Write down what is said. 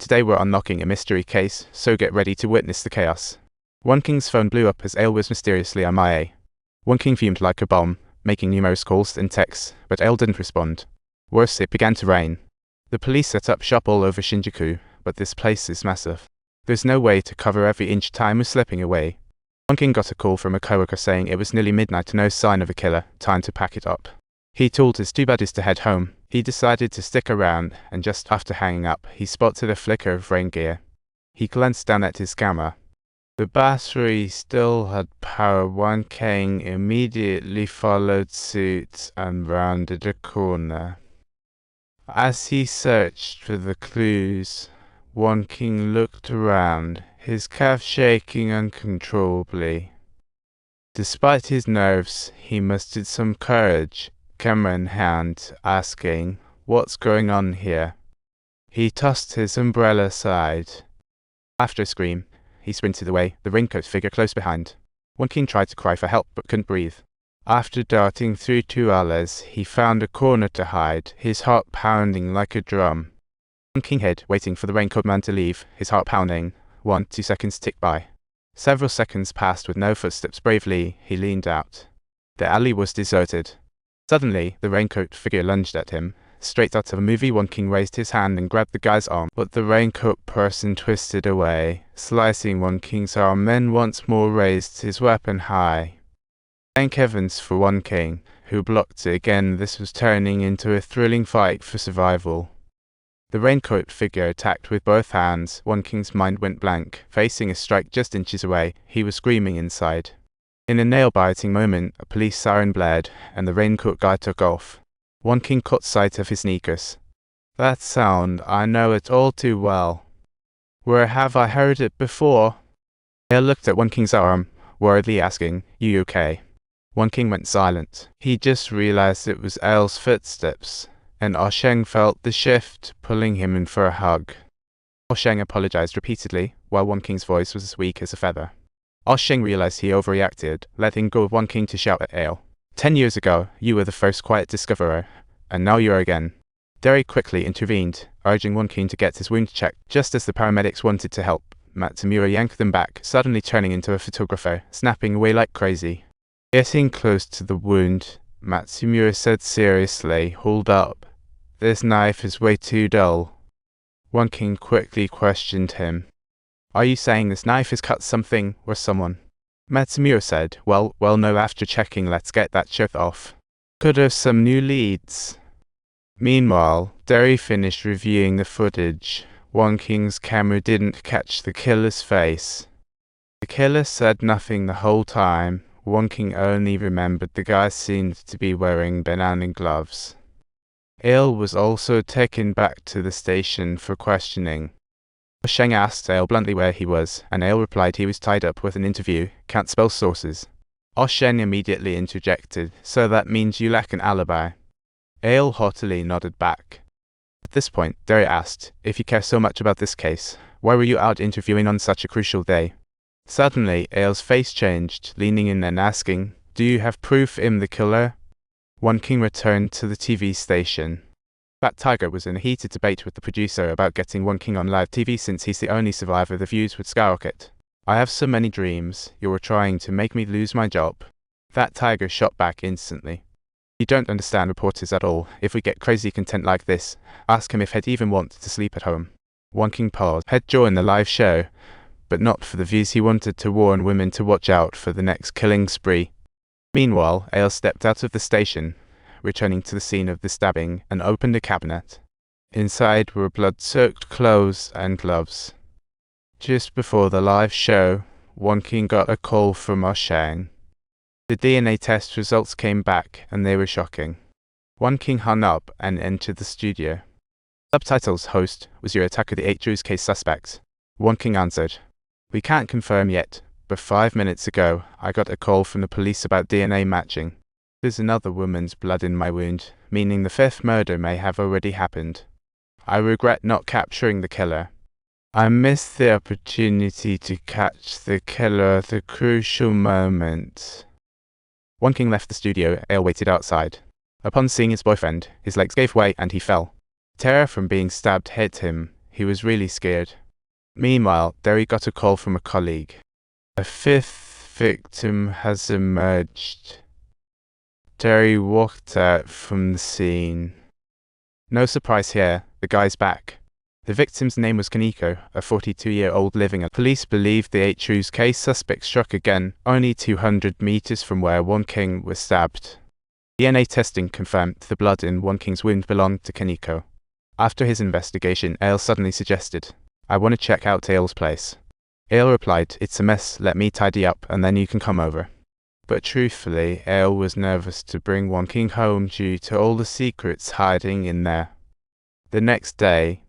Today we're unlocking a mystery case, so get ready to witness the chaos. One King's phone blew up as Ale was mysteriously MIA. One King fumed like a bomb, making numerous calls and texts, but Ale didn't respond. Worse, it began to rain. The police set up shop all over Shinjuku, but this place is massive. There's no way to cover every inch. Time was slipping away. One King got a call from a coworker saying it was nearly midnight, no sign of a killer, time to pack it up. He told his two buddies to head home. He decided to stick around, and just after hanging up, he spotted a flicker of rain gear. He glanced down at his camera. The battery still had power. One King immediately followed suit and rounded a corner. As he searched for the clues, One King looked around, his calf shaking uncontrollably. Despite his nerves, he mustered some courage, camera in hand, asking, "What's going on here?" He tossed his umbrella aside. After a scream, he sprinted away, the Raincoat figure close behind. One King tried to cry for help but couldn't breathe. After darting through 2 alleys, he found a corner to hide, his heart pounding like a drum. One King hid, waiting for the Raincoat man to leave, his heart pounding. 2 seconds ticked by. Several seconds passed with no footsteps. Bravely, he leaned out. The alley was deserted. Suddenly, the Raincoat figure lunged at him. Straight out of a movie, One King raised his hand and grabbed the guy's arm, but the Raincoat person twisted away, slicing One King's arm, then once more raised his weapon high. Thank heavens for One King, who blocked it again. This was turning into a thrilling fight for survival. The Raincoat figure attacked with both hands. One King's mind went blank. Facing a strike just inches away, he was screaming inside. In a nail-biting moment, a police siren blared, and the Raincoat guy took off. One King caught sight of his sneakers. That sound, I know it all too well. Where have I heard it before? Ale looked at One King's arm, worriedly asking, "You okay?" One King went silent. He just realized it was Ale's footsteps, and Sheng felt the shift, pulling him in for a hug. Sheng apologized repeatedly, while One King's voice was as weak as a feather. Sheng realized he overreacted, letting go of One King to shout at Ale. 10 years ago, you were the first quiet discoverer, and now you are again. Derry quickly intervened, urging One King to get his wound checked. Just as the paramedics wanted to help, Matsumura yanked them back, suddenly turning into a photographer, snapping away like crazy. Getting close to the wound, Matsumura said seriously, "Hold up. This knife is way too dull." One King quickly questioned him. "Are you saying this knife has cut something or someone?" Matsumura said, well, no, after checking, let's get that shirt off. Could have some new leads." Meanwhile, Derry finished reviewing the footage. One King's camera didn't catch the killer's face. The killer said nothing the whole time. One King only remembered the guy seemed to be wearing banana gloves. Ale was also taken back to the station for questioning. Sheng asked Ale bluntly where he was, and Ale replied he was tied up with an interview, can't spell sources. Sheng immediately interjected, "So that means you lack an alibi?" Ale haughtily nodded back. At this point, Derry asked, "If you care so much about this case, why were you out interviewing on such a crucial day?" Suddenly, Ale's face changed, leaning in and asking, "Do you have proof I'm the killer?" One King returned to the TV station. Fat Tiger was in a heated debate with the producer about getting One King on live TV since he's the only survivor. The views would skyrocket. "I have so many dreams. You were trying to make me lose my job." Fat Tiger shot back instantly. "You don't understand reporters at all. If we get crazy content like this, ask him if he'd even want to sleep at home." One King paused. He'd join the live show, but not for the views. He wanted to warn women to watch out for the next killing spree. Meanwhile, Ale stepped out of the station, returning to the scene of the stabbing, and opened a cabinet. Inside were blood-soaked clothes and gloves. Just before the live show, One King got a call from Sheng. The DNA test results came back, and they were shocking. One King hung up and entered the studio. Subtitles: "Host, was your attacker the 8 Drew's case suspect?" One King answered, "We can't confirm yet, but 5 minutes ago, I got a call from the police about DNA matching. There's another woman's blood in my wound, meaning the 5th murder may have already happened. I regret not capturing the killer. I missed the opportunity to catch the killer at the crucial moment." One King left the studio. Ale waited outside. Upon seeing his boyfriend, his legs gave way and he fell. Terror from being stabbed hit him. He was really scared. Meanwhile, Derry got a call from a colleague. A fifth victim has emerged. Derry walked out from the scene. No surprise here, the guy's back. The victim's name was Kaneko, a 42-year-old living. Police believe the H.U.'s case suspect struck again, only 200 meters from where Won King was stabbed. DNA testing confirmed the blood in Won King's wound belonged to Kaneko. After his investigation, Ale suddenly suggested, "I want to check out Ale's place." Ale replied, "It's a mess, let me tidy up and then you can come over." But truthfully, Ale was nervous to bring Won King home due to all the secrets hiding in there. The next day,